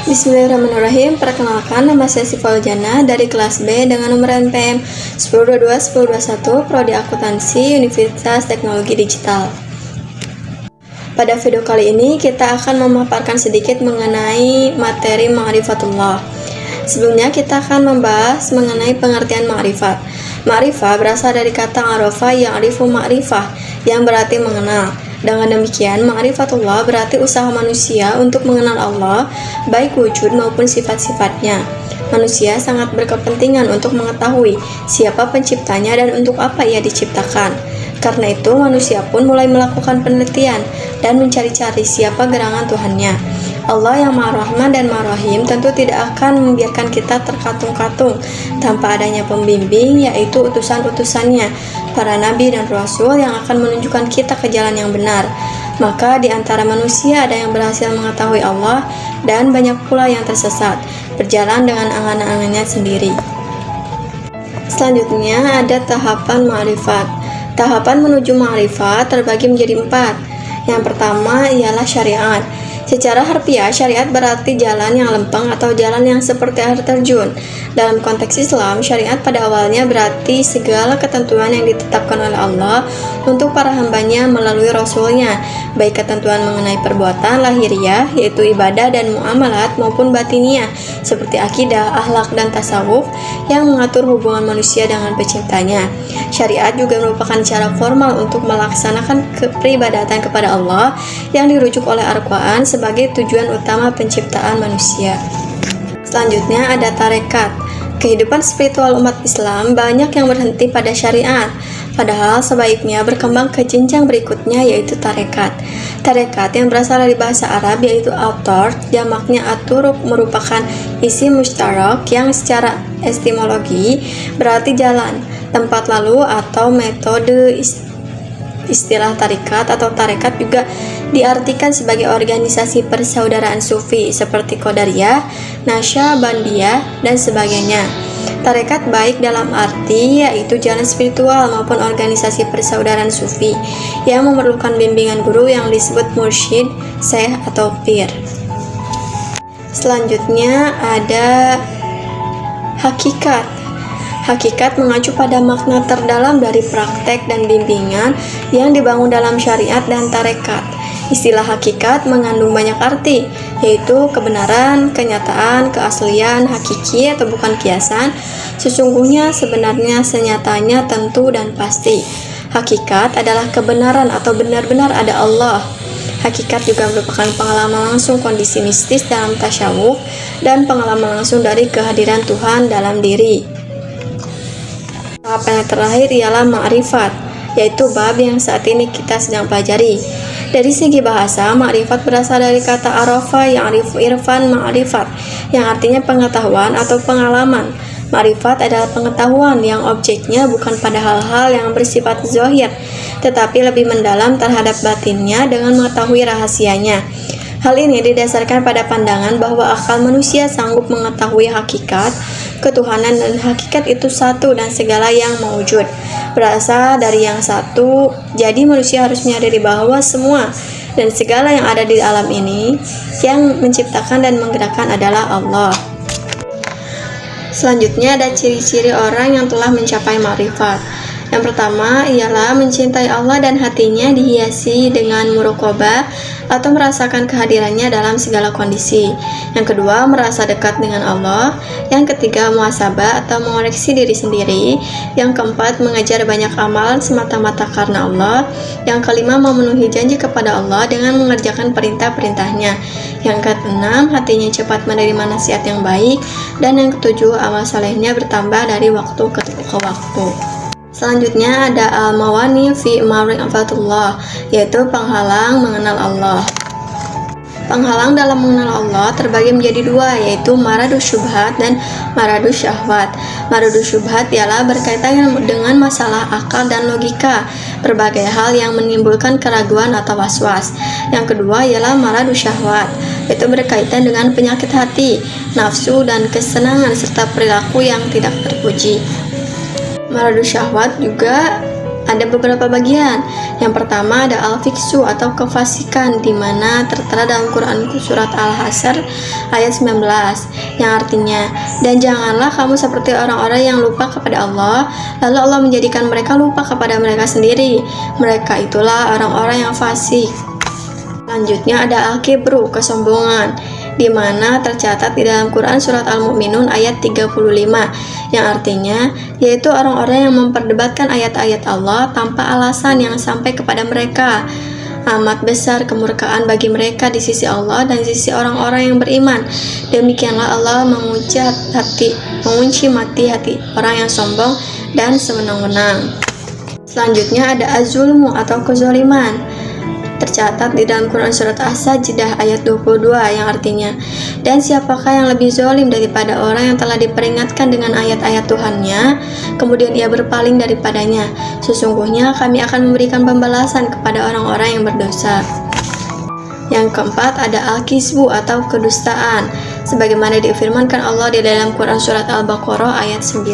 Bismillahirrahmanirrahim. Perkenalkan, nama saya Syifa Fauzana dari kelas B dengan nomor NPM 1022-1021 Prodi Akuntansi Universitas Teknologi Digital. Pada video kali ini kita akan memaparkan sedikit mengenai materi ma'rifatullah. Sebelumnya kita akan membahas mengenai pengertian ma'rifat. Ma'rifah berasal dari kata arafa ya'rifu ma'rifah yang berarti mengenal. Dengan demikian, ma'rifatullah berarti usaha manusia untuk mengenal Allah, baik wujud maupun sifat-sifatnya. Manusia sangat berkepentingan untuk mengetahui siapa penciptanya dan untuk apa ia diciptakan. Karena itu, manusia pun mulai melakukan penelitian dan mencari-cari siapa gerangan Tuhannya. Allah yang Maha Rahman dan Maha Rahim tentu tidak akan membiarkan kita terkatung-katung tanpa adanya pembimbing, yaitu utusan-utusannya, para nabi dan rasul yang akan menunjukkan kita ke jalan yang benar. Maka di antara manusia ada yang berhasil mengetahui Allah dan banyak pula yang tersesat, berjalan dengan angan-angannya sendiri. Selanjutnya ada tahapan ma'rifat. Tahapan menuju ma'rifat terbagi menjadi 4. Yang pertama ialah syariat. Secara harfiah, syariat berarti jalan yang lempeng atau jalan yang seperti air terjun. Dalam konteks Islam, syariat pada awalnya berarti segala ketentuan yang ditetapkan oleh Allah untuk para hambanya melalui Rasulnya, baik ketentuan mengenai perbuatan lahiriah, yaitu ibadah dan muamalat, maupun batiniah, seperti akidah, akhlak, dan tasawuf yang mengatur hubungan manusia dengan penciptanya. Syariat juga merupakan cara formal untuk melaksanakan peribadatan kepada Allah yang dirujuk oleh Al-Quran sebagai tujuan utama penciptaan manusia. Selanjutnya ada tarekat. Kehidupan spiritual umat Islam banyak yang berhenti pada syariat, padahal sebaiknya berkembang ke jenjang berikutnya, yaitu tarekat. Tarekat yang berasal dari bahasa Arab yaitu autor, jamaknya aturuk, merupakan isim mustarak yang secara etimologi berarti jalan, tempat lalu atau metode. Istilah tarikat atau tarekat juga diartikan sebagai organisasi persaudaraan sufi seperti Qadariyah, Naqsyabandiyah, dan sebagainya. Tarekat baik dalam arti yaitu jalan spiritual maupun organisasi persaudaraan sufi yang memerlukan bimbingan guru yang disebut mursyid, syekh, atau pir. Selanjutnya ada hakikat. Hakikat mengacu pada makna terdalam dari praktek dan bimbingan yang dibangun dalam syariat dan tarekat. Istilah hakikat mengandung banyak arti, yaitu kebenaran, kenyataan, keaslian, hakiki atau bukan kiasan, sesungguhnya, sebenarnya, senyatanya, tentu, dan pasti. Hakikat adalah kebenaran atau benar-benar ada Allah. Hakikat juga merupakan pengalaman langsung kondisi mistis dalam tasyawuf dan pengalaman langsung dari kehadiran Tuhan dalam diri. Tahapan yang terakhir ialah ma'rifat, yaitu bab yang saat ini kita sedang pelajari. Dari segi bahasa, ma'rifat berasal dari kata arafa ya'rifu irfan ma'rifat, yang artinya pengetahuan atau pengalaman. Ma'rifat adalah pengetahuan yang objeknya bukan pada hal-hal yang bersifat zahir, tetapi lebih mendalam terhadap batinnya dengan mengetahui rahasianya. Hal ini didasarkan pada pandangan bahwa akal manusia sanggup mengetahui hakikat, ketuhanan, dan hakikat itu satu dan segala yang mewujud berasal dari yang satu. Jadi manusia harus menyadari bahwa semua dan segala yang ada di alam ini yang menciptakan dan menggerakkan adalah Allah. Selanjutnya ada ciri-ciri orang yang telah mencapai ma'rifat. Yang pertama ialah mencintai Allah dan hatinya dihiasi dengan muraqabah atau merasakan kehadirannya dalam segala kondisi. Yang kedua, merasa dekat dengan Allah. Yang ketiga, muhasabah atau mengoreksi diri sendiri. Yang keempat, mengejar banyak amal semata-mata karena Allah. Yang kelima, memenuhi janji kepada Allah dengan mengerjakan perintah-perintahnya. Yang keenam, hatinya cepat menerima nasihat yang baik. Dan yang ketujuh, amal salehnya bertambah dari waktu ke waktu. Selanjutnya ada al-mawani fi ma'rifatullah, yaitu penghalang mengenal Allah. Penghalang dalam mengenal Allah terbagi menjadi 2, yaitu maradus syubhat dan maradus syahwat. Maradus syubhat ialah berkaitan dengan masalah akal dan logika, berbagai hal yang menimbulkan keraguan atau was-was. Yang kedua ialah maradus syahwat, yaitu berkaitan dengan penyakit hati, nafsu, dan kesenangan serta perilaku yang tidak terpuji. Maradus syahwat juga ada beberapa bagian. Yang pertama ada al-fiksu atau kefasikan, di mana tertera dalam Quran surat Al-Hasr ayat 19 yang artinya, dan janganlah kamu seperti orang-orang yang lupa kepada Allah, lalu Allah menjadikan mereka lupa kepada mereka sendiri. Mereka itulah orang-orang yang fasik. Selanjutnya ada al-kibru, kesombongan, di mana tercatat di dalam Quran surat Al-Mu'minun ayat 35 yang artinya yaitu orang-orang yang memperdebatkan ayat-ayat Allah tanpa alasan yang sampai kepada mereka. Amat besar kemurkaan bagi mereka di sisi Allah dan di sisi orang-orang yang beriman. Demikianlah Allah mengunci mati hati orang yang sombong dan sewenang-wenang. Selanjutnya ada az-zulmu atau kezaliman, tercatat di dalam Quran surat As-Sajdah ayat 22 yang artinya, dan siapakah yang lebih zalim daripada orang yang telah diperingatkan dengan ayat-ayat Tuhannya, kemudian ia berpaling daripadanya. Sesungguhnya kami akan memberikan pembalasan kepada orang-orang yang berdosa. Yang keempat ada al-kizbu atau kedustaan, sebagaimana difirmankan Allah di dalam Quran surat Al-Baqarah ayat 9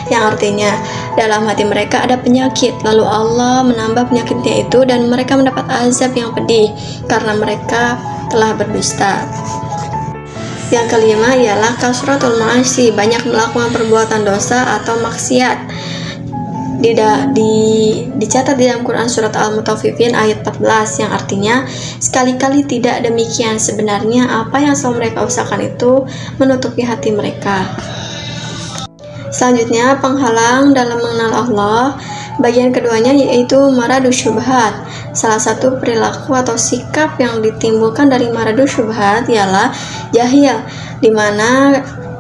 yang artinya, dalam hati mereka ada penyakit, lalu Allah menambah penyakitnya itu dan mereka mendapat azab yang pedih karena mereka telah berdusta. Yang kelima ialah kasratul ma'asi, banyak melakukan perbuatan dosa atau maksiat. Dicatat di dalam Quran surat Al-Mutaffifin ayat 14 yang artinya, sekali-kali tidak demikian, sebenarnya apa yang selalu mereka usahakan itu menutupi hati mereka. Selanjutnya penghalang dalam mengenal Allah, bagian keduanya yaitu maradu syubhat. Salah satu perilaku atau sikap yang ditimbulkan dari maradu syubhat ialah jahil, di mana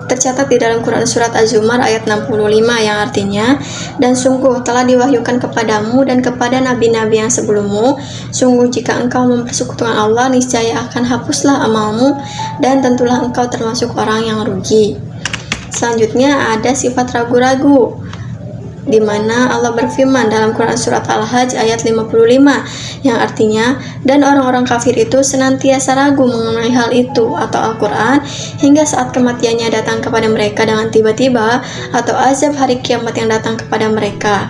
tercatat di dalam Quran surat Az-Zumar ayat 65 yang artinya, dan sungguh telah diwahyukan kepadamu dan kepada nabi-nabi yang sebelummu, sungguh jika engkau mempersekutukan Allah, niscaya akan hapuslah amalmu dan tentulah engkau termasuk orang yang rugi. Selanjutnya ada sifat ragu-ragu, di mana Allah berfirman dalam Quran surat Al-Hajj ayat 55 yang artinya, dan orang-orang kafir itu senantiasa ragu mengenai hal itu atau Al-Quran hingga saat kematiannya datang kepada mereka dengan tiba-tiba atau azab hari kiamat yang datang kepada mereka.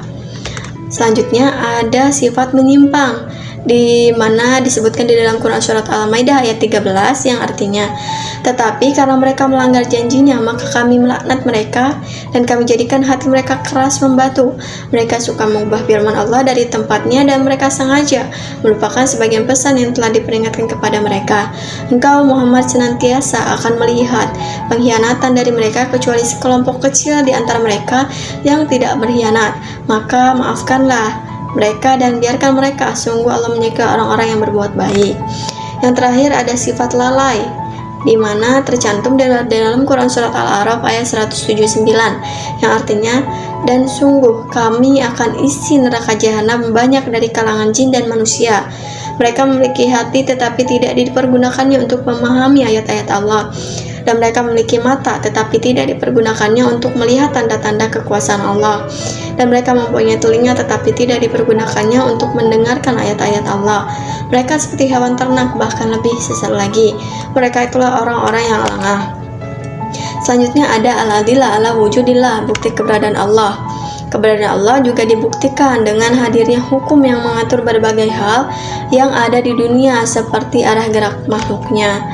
Selanjutnya ada sifat menyimpang, di mana disebutkan di dalam Quran surat Al-Maidah ayat 13 yang artinya, tetapi karena mereka melanggar janjinya, maka kami melaknat mereka dan kami jadikan hati mereka keras membatu. Mereka suka mengubah firman Allah dari tempatnya dan mereka sengaja melupakan sebagian pesan yang telah diperingatkan kepada mereka. Engkau Muhammad senantiasa akan melihat pengkhianatan dari mereka kecuali sekelompok kecil di antara mereka yang tidak berkhianat, maka maafkanlah mereka dan biarkan mereka, sungguh Allah menyukai orang-orang yang berbuat baik. Yang terakhir ada sifat lalai, di mana tercantum dalam Quran surat Al-A'raf ayat 179 yang artinya, dan sungguh kami akan isi neraka jahanam banyak dari kalangan jin dan manusia. Mereka memiliki hati tetapi tidak dipergunakannya untuk memahami ayat-ayat Allah, dan mereka memiliki mata tetapi tidak dipergunakannya untuk melihat tanda-tanda kekuasaan Allah, dan mereka mempunyai telinga tetapi tidak dipergunakannya untuk mendengarkan ayat-ayat Allah. Mereka seperti hewan ternak, bahkan lebih sesat lagi. Mereka itulah orang-orang yang lengah. Selanjutnya ada al-adillah ala wujudillah, bukti keberadaan Allah. Keberadaan Allah juga dibuktikan dengan hadirnya hukum yang mengatur berbagai hal yang ada di dunia seperti arah gerak makhluknya.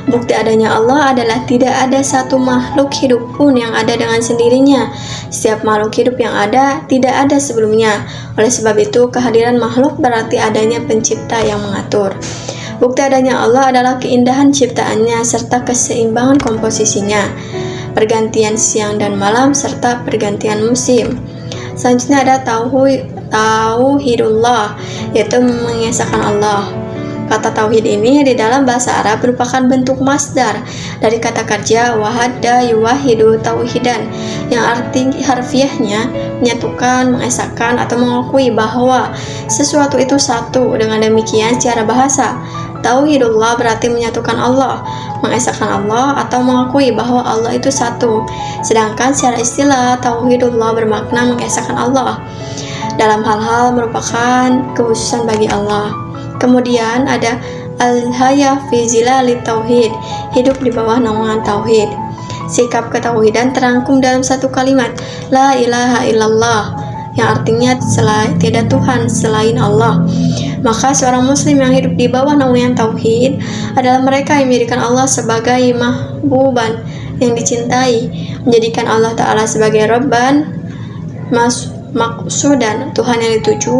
Bukti adanya Allah adalah tidak ada satu makhluk hidup pun yang ada dengan sendirinya. Setiap makhluk hidup yang ada tidak ada sebelumnya. Oleh sebab itu, kehadiran makhluk berarti adanya pencipta yang mengatur. Bukti adanya Allah adalah keindahan ciptaannya serta keseimbangan komposisinya, pergantian siang dan malam serta pergantian musim. Selanjutnya ada tauhidullah, yaitu mengesahkan Allah. Kata tauhid ini di dalam bahasa Arab merupakan bentuk masdar dari kata kerja wahada yuwahidu tauhidan, yang arti harfiahnya menyatukan, mengesahkan, atau mengakui bahwa sesuatu itu satu. Dengan demikian secara bahasa, tauhidullah berarti menyatukan Allah, mengesahkan Allah, atau mengakui bahwa Allah itu satu. Sedangkan secara istilah, tauhidullah bermakna mengesahkan Allah dalam hal-hal merupakan kekhususan bagi Allah. Kemudian ada al-hayah fi zilalit tauhid, hidup di bawah naungan tauhid. Sikap ketauhidan terangkum dalam satu kalimat, la ilaha illallah. yang artinya tidak Tuhan selain Allah. Maka seorang muslim yang hidup di bawah naungan tauhid adalah mereka yang menjadikan Allah sebagai mahbuban, yang dicintai, menjadikan Allah Ta'ala sebagai Rabban, maksudan, Tuhan yang dituju,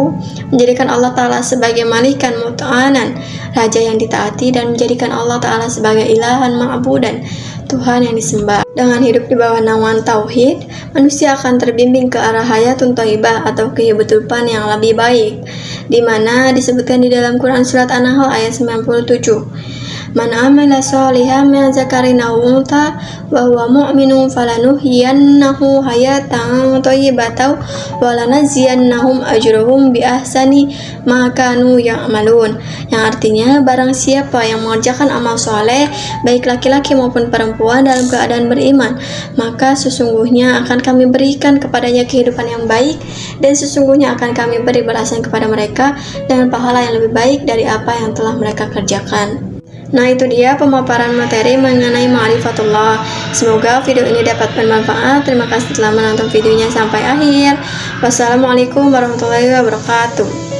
menjadikan Allah Ta'ala sebagai malikan muta'anan, raja yang ditaati, dan menjadikan Allah Ta'ala sebagai ilahan ma'budan, Tuhan yang disembah. Dengan hidup di bawah naungan tauhid, manusia akan terbimbing ke arah hayatun thayyibah atau kehidupan yang lebih baik, di mana disebutkan di dalam Quran surat An-Nahl ayat 97. Man amila sholihan min zakarin aw untha wa huwa mu'minun falanuhyiyannahu hayatan thayyibatan wa lanajziyannahum ajrahum bi ahsani ma kanu ya'malun, yang artinya barang siapa yang mengerjakan amal soleh baik laki-laki maupun perempuan dalam keadaan beriman, maka sesungguhnya akan kami berikan kepadanya kehidupan yang baik, dan sesungguhnya akan kami beri balasan kepada mereka dengan pahala yang lebih baik dari apa yang telah mereka kerjakan. Nah, itu dia pemaparan materi mengenai ma'rifatullah. Semoga video ini dapat bermanfaat. Terima kasih telah menonton videonya sampai akhir. Wassalamualaikum warahmatullahi wabarakatuh.